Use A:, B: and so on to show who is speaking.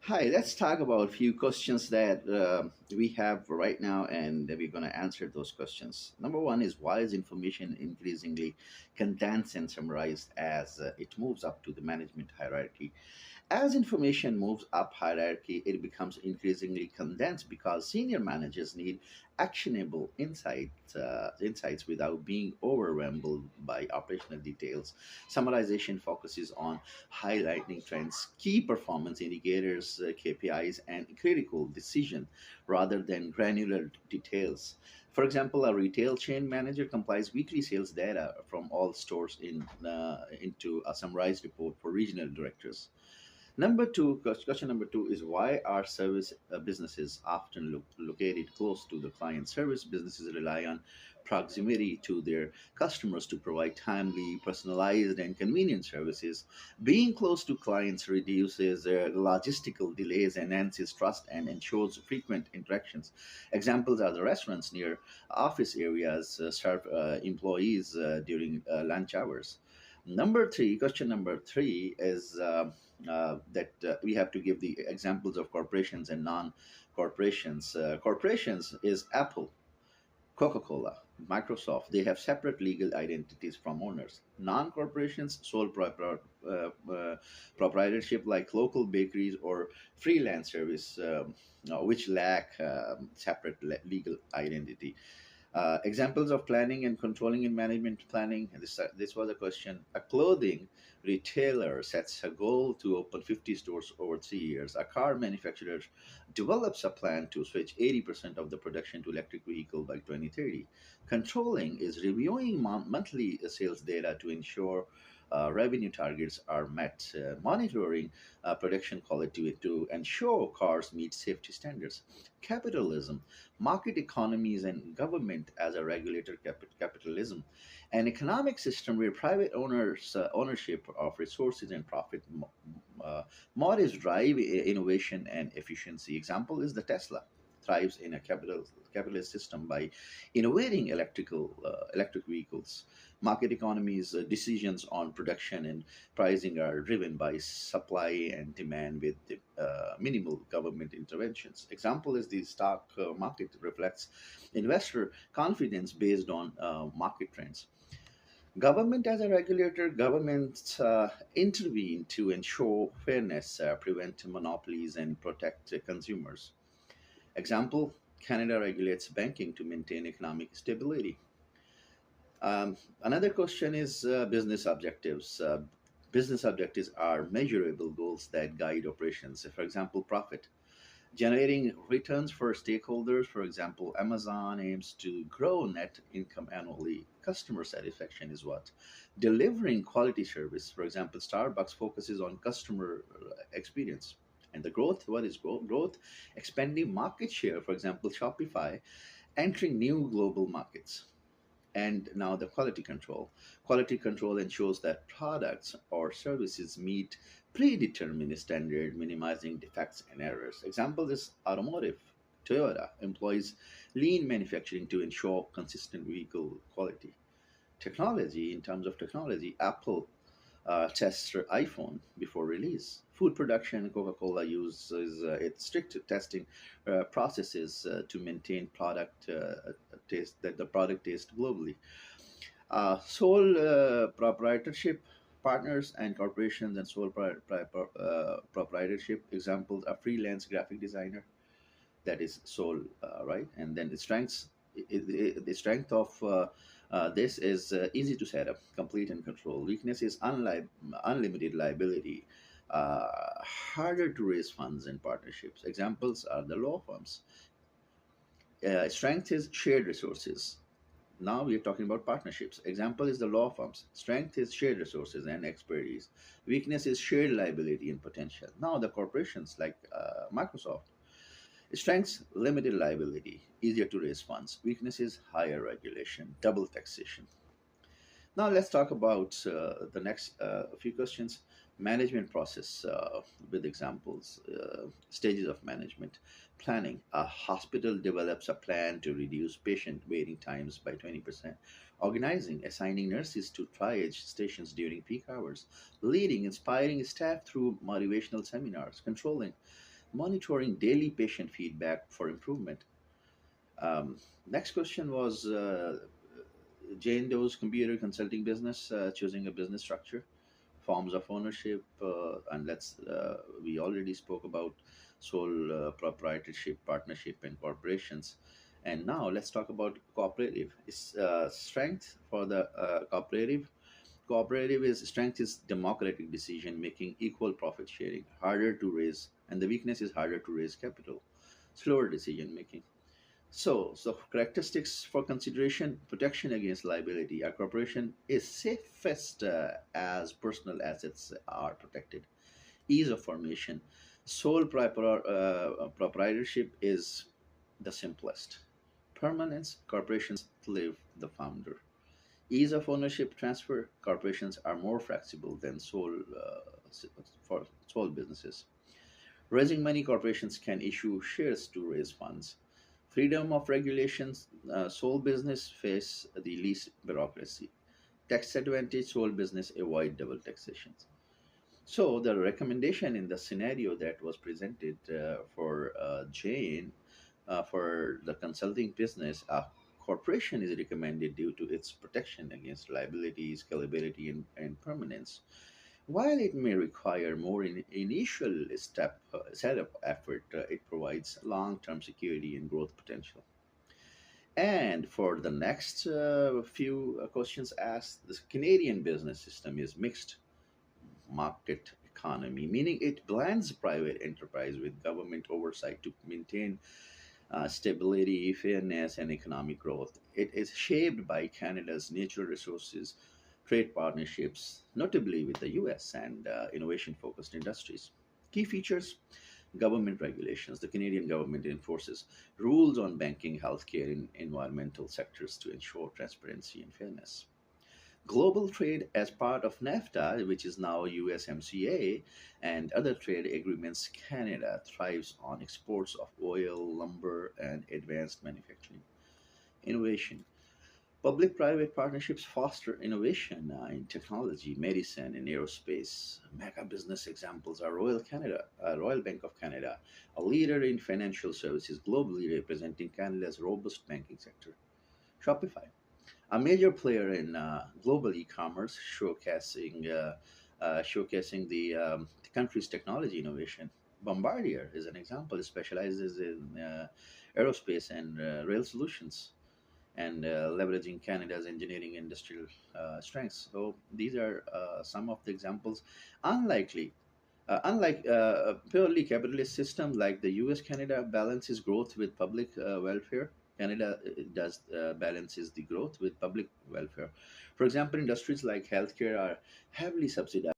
A: Hi, let's talk about a few questions that we have right now, and we're going to answer those questions. Number one is, why is information increasingly condensed and summarized as it moves up to the management hierarchy? As information moves up hierarchy, it becomes increasingly condensed because senior managers need actionable insights without being overwhelmed by operational details. Summarization focuses on highlighting trends, key performance indicators, KPIs, and critical decision rather than granular details. For example, a retail chain manager compiles weekly sales data from all stores into a summarized report for regional directors. Question number two is, why are service businesses often located close to the client? Service businesses rely on proximity to their customers to provide timely, personalized, and convenient services. Being close to clients reduces logistical delays, enhances trust, and ensures frequent interactions. Examples are the restaurants near office areas serve employees during lunch hours. Question number three is that we have to give the examples of corporations and non-corporations. Corporations is Apple, Coca-Cola, Microsoft. They have separate legal identities from owners. Non-corporations, proprietorship, like local bakeries or freelance service, which lack separate legal identity. Examples of planning and controlling in management planning. This was a question. A clothing retailer sets a goal to open 50 stores over 3 years. A car manufacturer develops a plan to switch 80% of the production to electric vehicle by 2030. Controlling is reviewing monthly sales data to ensure revenue targets are met. Monitoring production quality to ensure cars meet safety standards. Capitalism, market economies, and government as a regulator. Capitalism, an economic system where private owners ownership of resources and profit models drive innovation and efficiency. Example is the Tesla thrives in a capitalist system by innovating electric vehicles. Market economies decisions on production and pricing are driven by supply and demand with minimal government interventions. Example is the stock market reflects investor confidence based on market trends. Government as a regulator, governments intervene to ensure fairness, prevent monopolies, and protect consumers. Example, Canada regulates banking to maintain economic stability. Another question is business objectives. Business objectives are measurable goals that guide operations. For example, profit. Generating returns for stakeholders. For example, Amazon aims to grow net income annually. Customer satisfaction is what? Delivering quality service. For example, Starbucks focuses on customer experience. And the growth, what is growth? Growth, expanding market share. For example, Shopify entering new global markets. And now the quality control. Quality control ensures that products or services meet predetermined standard, minimizing defects and errors. Example is automotive. Toyota employs lean manufacturing to ensure consistent vehicle quality. Technology, in terms of technology, Apple tests their iPhone before release. Food production, Coca-Cola uses its strict testing processes to maintain product taste that the product tastes globally. Sole proprietorship, partners and corporations and sole proprietorship. Examples are freelance graphic designer, that is sole, right? And then the strength of this is easy to set up, complete and control. Weakness is unlimited liability, harder to raise funds and partnerships. Examples are the law firms. Strength is shared resources. Now we are talking about partnerships. Example is the law firms. Strength is shared resources and expertise. Weakness is shared liability and potential. Now the corporations like Microsoft. Strengths, limited liability, easier to raise funds. Weaknesses, higher regulation, double taxation. Now let's talk about the next few questions. Management process with examples, stages of management. Planning. A hospital develops a plan to reduce patient waiting times by 20%. Organizing, assigning nurses to triage stations during peak hours. Leading, inspiring staff through motivational seminars. Controlling, monitoring daily patient feedback for improvement. Um, Next question was Jane Doe's computer consulting business, choosing a business structure, forms of ownership, and we already spoke about sole proprietorship, partnership, and corporations. And now let's talk about cooperative. Its strength for the cooperative is strength is democratic decision making, equal profit sharing, harder to raise, and the weakness is harder to raise capital, slower decision making. So characteristics for consideration: protection against liability. A corporation is safest as personal assets are protected. Ease of formation. Proprietorship is the simplest. Permanence. Corporations live the founder. Ease of ownership transfer. Corporations are more flexible than for sole businesses. Raising money, corporations can issue shares to raise funds. Freedom of regulations, sole business face the least bureaucracy. Tax advantage, sole business avoid double taxation. So the recommendation in the scenario that was presented for Jane for the consulting business, a corporation is recommended due to its protection against liability, scalability, and permanence. While it may require more initial setup effort, it provides long-term security and growth potential. And for the next few questions asked, the Canadian business system is mixed market economy, meaning it blends private enterprise with government oversight to maintain stability, fairness, and economic growth. It is shaped by Canada's natural resources, trade partnerships, notably with the US, and innovation focused industries. Key features: government regulations. The Canadian government enforces rules on banking, healthcare, and environmental sectors to ensure transparency and fairness. Global trade as part of NAFTA, which is now USMCA, and other trade agreements, Canada thrives on exports of oil, lumber, and advanced manufacturing. Innovation. Public private partnerships foster innovation in technology, medicine, and aerospace. Mega business examples are Royal Bank of Canada, a leader in financial services globally representing Canada's robust banking sector. Shopify, a major player in global e-commerce, showcasing the country's technology innovation. Bombardier is an example. It specializes in aerospace and rail solutions and leveraging Canada's engineering industrial strengths. So these are some of the examples. Unlikely Unlike a purely capitalist system like the US, Canada balances growth with public welfare. Canada does balances the growth with public welfare. For example, industries like healthcare are heavily subsidized